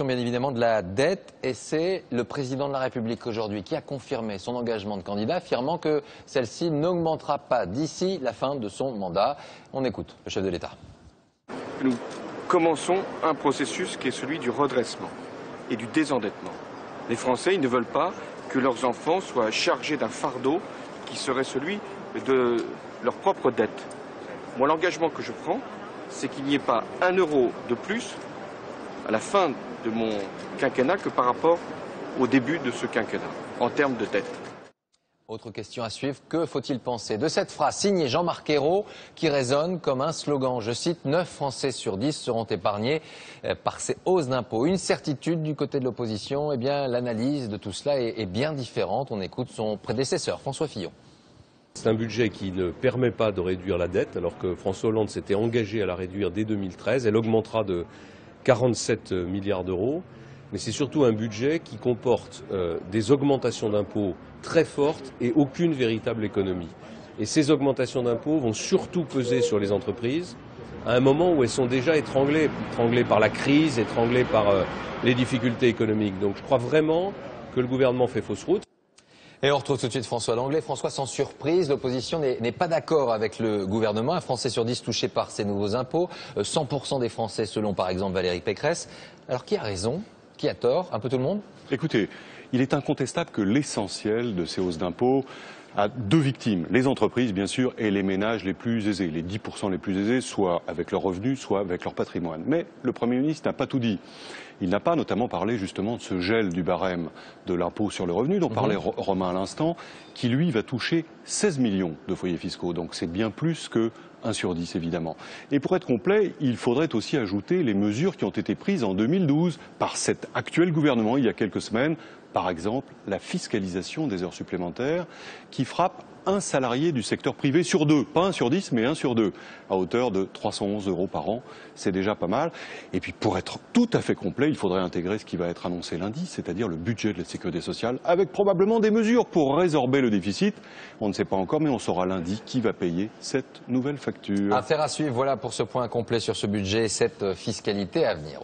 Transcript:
Bien évidemment de la dette, et c'est le président de la République aujourd'hui qui a confirmé son engagement de candidat, affirmant que celle-ci n'augmentera pas d'ici la fin de son mandat. On écoute le chef de l'État. Nous commençons un processus qui est celui du redressement et du désendettement. Les Français, ils ne veulent pas que leurs enfants soient chargés d'un fardeau qui serait celui de leur propre dette. Moi, l'engagement que je prends, c'est qu'il n'y ait pas un euro de plus à la fin de mon quinquennat que par rapport au début de ce quinquennat, en termes de dette. Autre question à suivre, que faut-il penser de cette phrase signée Jean-Marc Ayrault qui résonne comme un slogan? Je cite, 9 Français sur 10 seront épargnés par ces hausses d'impôts. Une certitude du côté de l'opposition, eh bien l'analyse de tout cela est bien différente. On écoute son prédécesseur, François Fillon. C'est un budget qui ne permet pas de réduire la dette, alors que François Hollande s'était engagé à la réduire dès 2013. Elle augmentera de 47 milliards d'euros. Mais c'est surtout un budget qui comporte des augmentations d'impôts très fortes et aucune véritable économie. Et ces augmentations d'impôts vont surtout peser sur les entreprises à un moment où elles sont déjà étranglées par la crise, étranglées par les difficultés économiques. Donc je crois vraiment que le gouvernement fait fausse route. Et on retrouve tout de suite François Langlais. François, sans surprise, l'opposition n'est pas d'accord avec le gouvernement. Un Français sur 10 touché par ces nouveaux impôts, 100% des Français selon par exemple Valérie Pécresse. Alors qui a raison? Qui a tort? Un peu tout le monde? Écoutez, il est incontestable que l'essentiel de ces hausses d'impôts a deux victimes, les entreprises bien sûr et les ménages les plus aisés, les 10% les plus aisés, soit avec leurs revenus, soit avec leur patrimoine. Mais le Premier ministre n'a pas tout dit. Il n'a pas notamment parlé justement de ce gel du barème de l'impôt sur le revenu dont parlait Romain à l'instant, qui lui va toucher 16 millions de foyers fiscaux. Donc c'est bien plus que 1 sur 10 évidemment. Et pour être complet, il faudrait aussi ajouter les mesures qui ont été prises en 2012 par cet actuel gouvernement il y a quelques semaines. Par exemple, la fiscalisation des heures supplémentaires qui frappe un salarié du secteur privé sur 2, pas 1 sur 10, mais 1 sur 2, à hauteur de 311 € par an. C'est déjà pas mal. Et puis pour être tout à fait complet, il faudrait intégrer ce qui va être annoncé lundi, c'est-à-dire le budget de la sécurité sociale, avec probablement des mesures pour résorber le déficit. On ne sait pas encore, mais on saura lundi qui va payer cette nouvelle facture. Affaire à suivre, voilà pour ce point complet sur ce budget et cette fiscalité à venir.